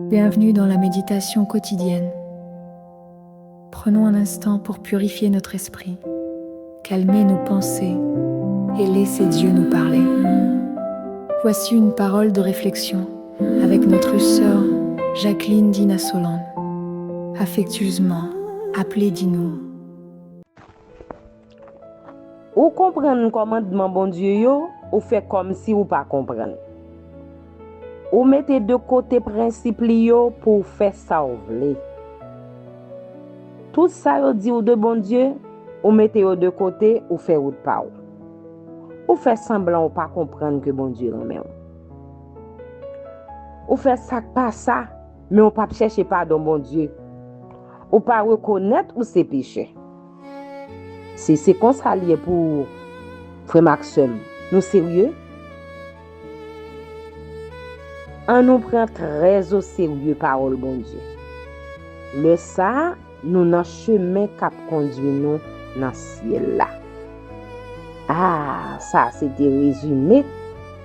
Bienvenue dans la méditation quotidienne. Prenons un instant pour purifier notre esprit, calmer nos pensées et laisser Dieu nous parler. Voici une parole de réflexion avec notre sœur Jacqueline Dina Solande, affectueusement appelée Dino. Ou comprendre commandement bon Dieu yo, ou fait comme si ou pas comprendre. Ou mettez de côté principe yo pour faire ça ou vle. Tout ça yo dit ou de bon Dieu, ou mettez yo de côté ou fait ou de pas ou fait semblant ou pas comprendre que bon Dieu en même. Ou fait ça pas ça, mais ou pas chercher pardon bon Dieu. Ou pas reconnaître ou ses péchés. C'est comme ça lié pour frère Maxime. Nous sérieux? On nous prend très au sérieux parole bon Dieu. Le ça, nous dans chemin cap conduit nous dans ciel là. Ah, ça c'était résumé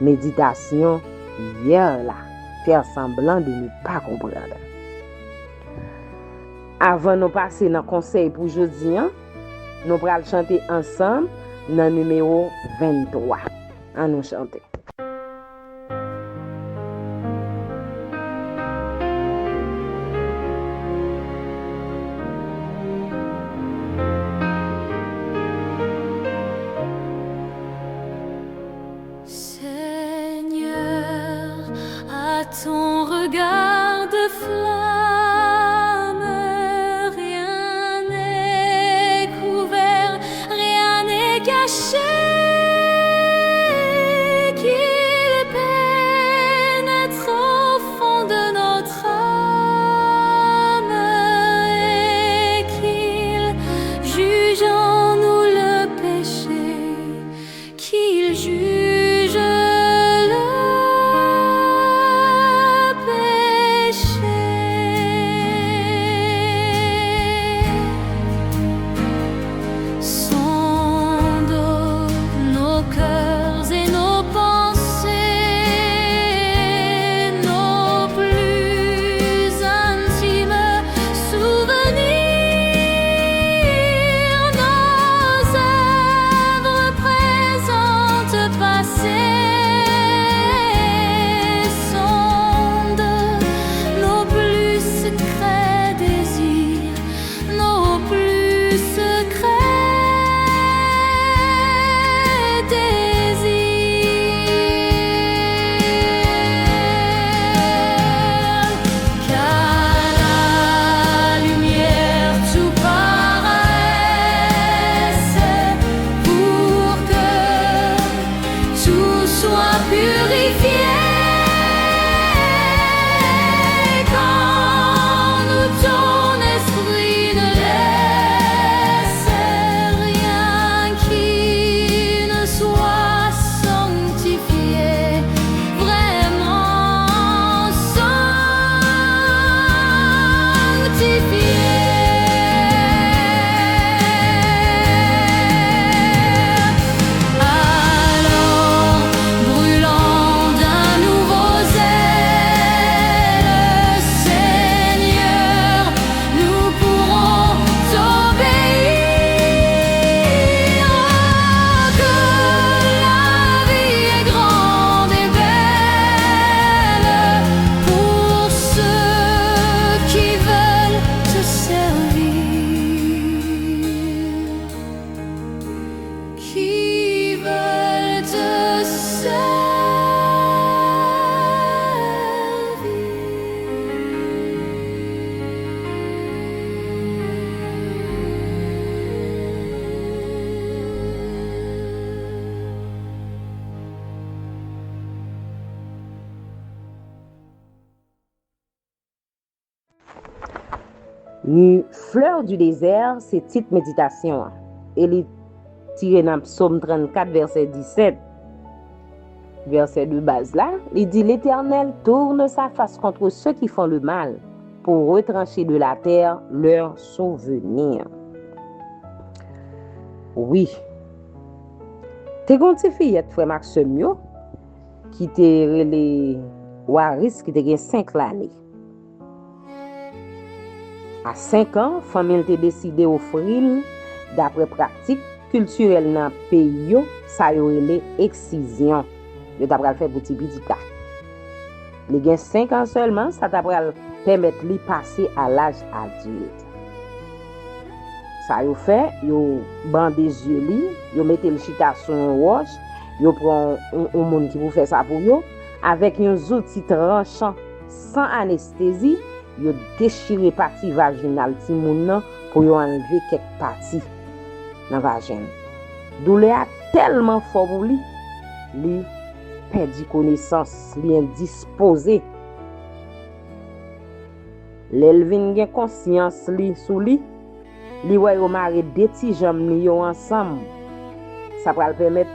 méditation hier là. Faire semblant de ne pas comprendre. Avant de passer dans conseil pour aujourd'hui, nous allons chanter ensemble dans le numéro 23. À nous chanter. Seigneur, à ton regard de flamme, rien n'est couvert, rien n'est caché, qu'il pénètre au fond de notre âme et qu'il juge en nous le péché, qu'il juge le péché. Sonde nos cœurs et nos pensées, nos plus intimes souvenirs, nos œuvres présentes, passées. Sonde nos plus secrets désirs, nos plus secrets désirs. Qu'à la lumière tout paraisse, pour que tout soit purifié. Quand nous ton esprit ne laisse rien qui ne soit sanctifié, vraiment sanctifié. Alors, brûlant d'un nouveau zèle, Seigneur, nous pourrons t'obéir. Que la vie est grande et belle pour ceux qui veulent te servir. Qui veulent te servir. Ni fleur du désert, c'est petite méditation. Elle est tirée dans Psaume 34, verset 17. Verset de base là, il dit l'Éternel tourne sa face contre ceux qui font le mal pour retrancher de la terre leurs souvenirs. Oui. T'es gon ti fillette frère Maxime yo, qui était relé Waris qui était 5 l'année. À 5 ans, famille était décidé offrir d'après pratique culturelle dans pays yo, ça yo relé excision. Yo t'a pral faire pour petit cas. Les gen 5 ans seulement, ça t'a pral permettre lui passer à l'âge adulte. Ça yo fait, yo bande des yeux li, yo mette le chita sur un roche, yo prend un monde qui vous fait ça pour yo avec un outil tranchant sans anesthésie, yo déchire partie vaginale ti moun nan pour yo enlever quelques parties dans vagin. Douleur tellement fort pour lui, perdu connaissance, li indisposé. L'elvin gen conscience li sou li wè yo mare deux ti jam li yo ensemble. Ça va le permettre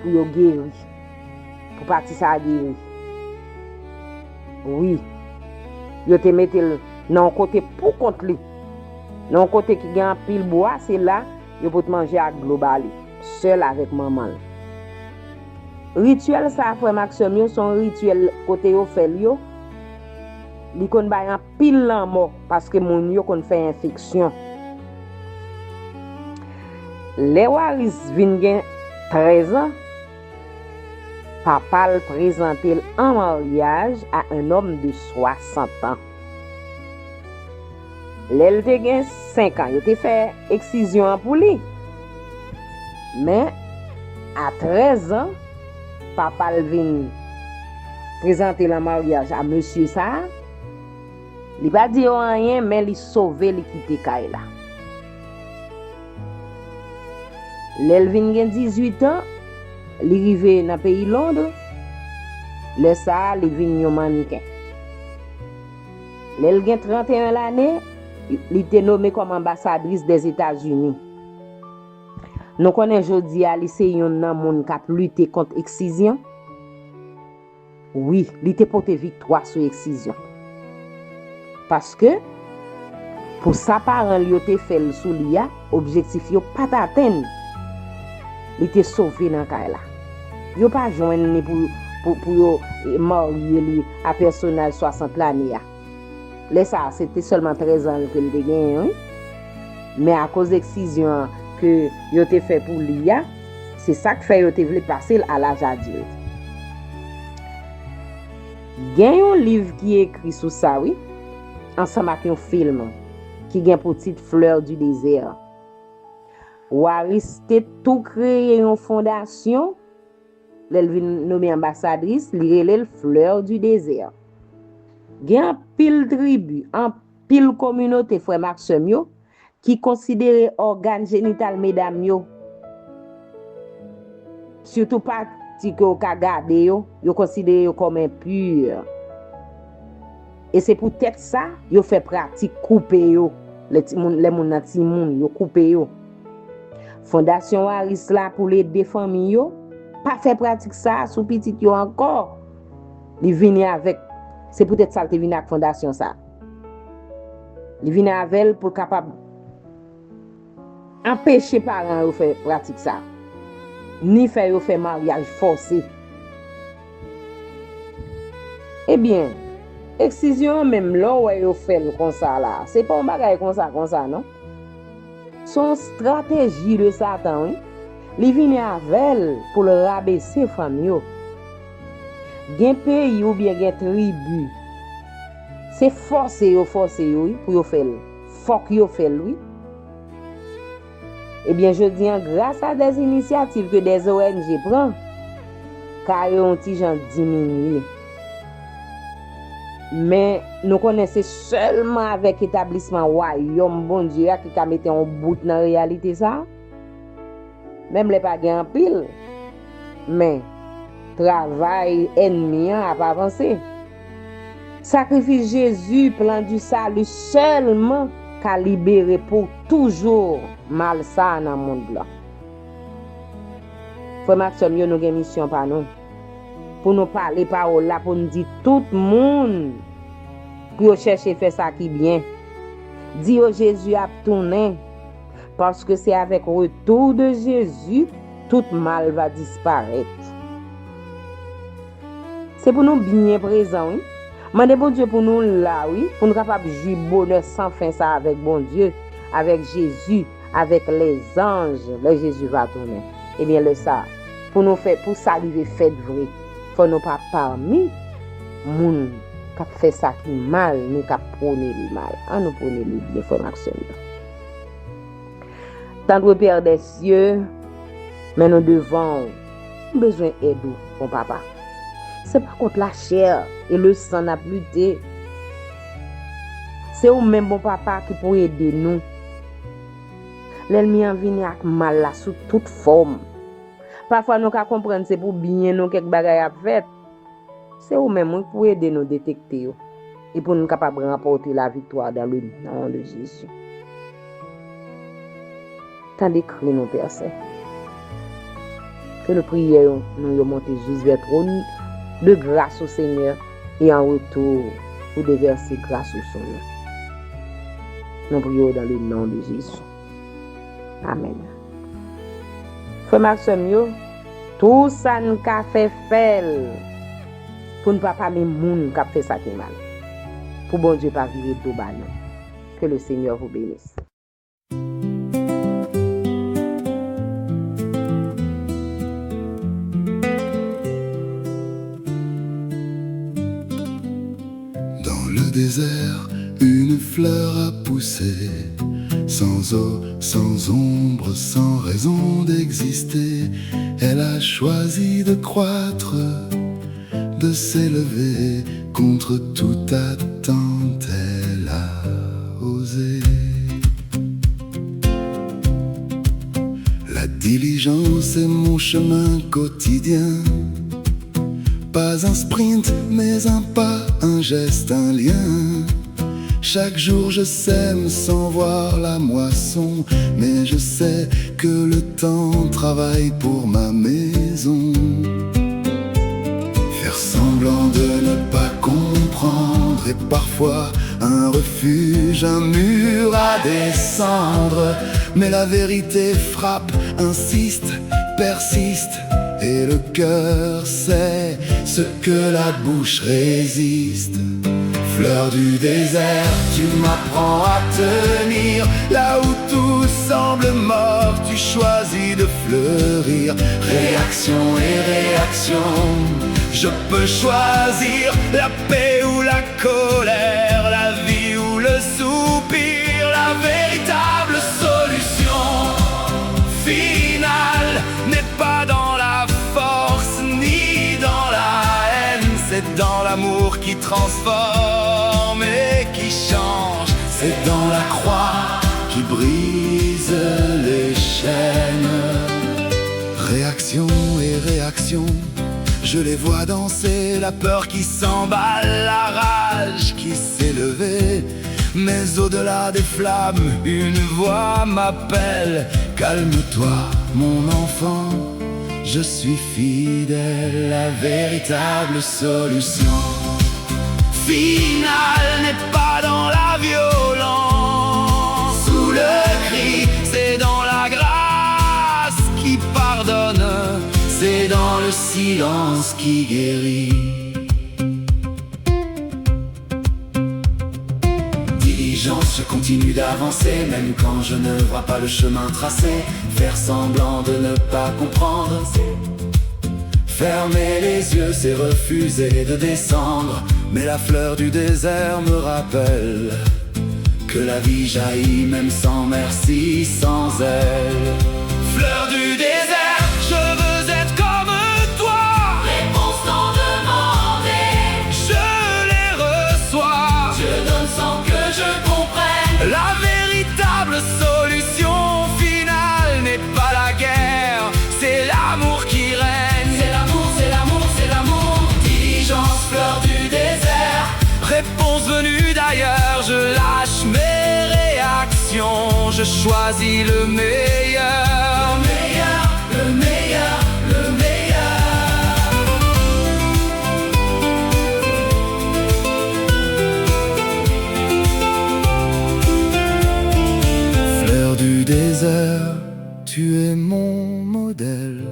pour yo guérir. Pour partir ça guérir. Oui. Yo te mette nan côté pour contre li. Nan côté qui gen pile bois, c'est là yo peut manger à global seul avec maman. Rituel ça frère Maxime son rituel côté yo fait yo. Li kon bay an pile lan mort parce que moun yo kon fait infection. Les Waris vin gen 13 ans, papa le présenté en mariage à un homme de 60 ans. L'elle te gen 5 ans, il te fait excision pour lui. Mais à 13 ans, papa le vin présenter le mariage à monsieur ça. Il pas dit rien mais il sauver li quitter kay la. L'Elvin gen 18 ans, il rive dans pays Londres. Le ça, il vinn yon mannequin. L'el gen 31 l'année, il était nommé comme ambassadrice des États-Unis. Nous connaissons jodi a li se yon nan moun k'ap lutter contre excision. Oui, il était porté victoire sur excision. Parce que pour sa parent li yo te fait le sou li a, objectif yo pas atteindre. Il était sauvé dans kay la. Yo pas joindre pour yo marier li à personnage 60 l'année a. Là ça c'était seulement 13 ans que il te gagné, hein? Mais à cause d'excision que yo te fait pour li a, c'est ça qui fait yo te vle passer à l'âge adulte. Gen un livre qui est écrit sur ça oui, ensemble avec un film qui gen pour titre Fleur du désert. Waris te tout créé une fondation, l'elle vient nommée ambassadrice, li relèl Fleur du désert. Gen pile tribu, en pile communauté frère Maxime yo qui considère organe génital mesdames yo. Surtout parti que ka gade yo considère yo comme impur. Et c'est peut-être ça yo fait pratique couper yo les moun nan ti moun yo couper yo. Fondation Waris là pour les deux familles yo pas fait pratique ça sous petit yo encore. Li vini avec c'est peut-être ça qui vini avec fondation ça. Li vini avec pour capable empêcher parents yo faire pratique ça. Ni faire yo faire mariage forcé. Eh bien, excision même là où yo fait comme ça là, c'est pas un bagage comme ça non. Son stratégie de Satan, oui, li vini avec pour le rabaisser famille yo. Gen pays ou bien gen tribu. C'est forcer yo oui, pour yo faire. Faut que yo fait oui. Eh bien, je dis grâce à des initiatives que des ONG prennent, car yon ti jan diminué. Mais nous connaissons seulement avec l'établissement Royaume bon Dieu qui a mis en bout dans la réalité ça. Même les pas en pile. Mais travail ennemi a pas avancé. Sacrifice Jésus, plan du salut seulement qu'a libéré pour toujours mal ça dans le monde là. Frère Maxime, nous avons une mission par nous. Pour nous parler parole là, pour nous dire tout le monde pour chercher faire ça qui bien. Dis au Jésus a tourné parce que c'est avec le retour de Jésus tout mal va disparaître. C'est pour nous bien présents, oui. Mandez bon Dieu pour nous là, oui, pour nous capables de jouir bonheur sans fin ça avec bon Dieu, avec Jésus, avec les anges, le Jésus va tourner. Eh bien, le ça, pour nous faire, pour ça arriver fait vrai, faut nous pas parmi moun qui fait ça qui mal, nous qui prôner le mal. Nous prôner le bien, frère Maxime. Tendre Père des cieux, mais nous devons besoin d'aide, mon papa. C'est pas contre la chair et le sang n'a plus lutté. C'est ou même bon papa qui peut aider nous. L'ennemi en vient avec mal là sous toute forme. Parfois nous comprendre c'est pour bien nous quelque bagaille à faire. C'est ou même pour aider nous détecter et pour nous capable remporter la victoire dans le nom de Jésus. Tandis que nous Père Saint. Que nous prions nous monter juste vers trône de grâce au Seigneur et en retour pour déverser grâce au Seigneur. Nous prions dans le nom de Jésus. Amen. Frère Maxime, tout ça nous a fait pour ne pas parler moun qui a fait ça qui mal. Pour bon Dieu pas vivre tout bas. Que le Seigneur vous bénisse. Désert, une fleur a poussé, sans eau, sans ombre, sans raison d'exister. Elle a choisi de croître, de s'élever contre toute attente. Elle a osé. La diligence est mon chemin quotidien. Pas un sprint, mais un pas, un geste, un lien. Chaque jour je sème sans voir la moisson, mais je sais que le temps travaille pour ma maison. Faire semblant de ne pas comprendre est parfois un refuge, un mur à descendre. Mais la vérité frappe, insiste, persiste. Et le cœur sait ce que la bouche résiste. Fleur du désert, tu m'apprends à tenir. Là où tout semble mort, tu choisis de fleurir. Réaction et réaction, je peux choisir la paix ou la colère, la vie ou le soupir. La véritable solution finale n'est pas dans c'est dans l'amour qui transforme et qui change. C'est dans la croix qui brise les chaînes. Réaction et réaction, je les vois danser. La peur qui s'emballe, la rage qui s'est levée. Mais au-delà des flammes, une voix m'appelle. Calme-toi, mon enfant. Je suis fidèle, la véritable solution finale n'est pas dans la violence ou le cri, c'est dans la grâce qui pardonne, c'est dans le silence qui guérit. Diligence, je continue d'avancer, même quand je ne vois pas le chemin tracé. Faire semblant de ne pas comprendre, fermer les yeux, c'est refuser de descendre. Mais la fleur du désert me rappelle que la vie jaillit même sans merci, sans elle. Fleur du désert, je veux être comme toi. Réponse sans demander, je les reçois. Je donne sans que je comprenne. La véritable solution finale n'est pas la guerre, c'est l'amour qui règne. C'est l'amour, c'est l'amour, c'est l'amour. Diligence, fleur du désert, réponse venue d'ailleurs. Je lâche mes réactions, je choisis le meilleur. Le meilleur, le meilleur, le meilleur. Fleur du désert, tu es mon modèle.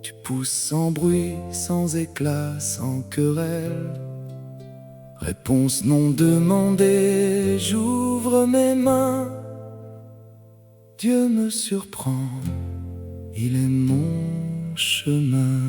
Tu pousse sans bruit, sans éclat, sans querelle. Réponse non demandée, j'ouvre mes mains. Dieu me surprend, il est mon chemin.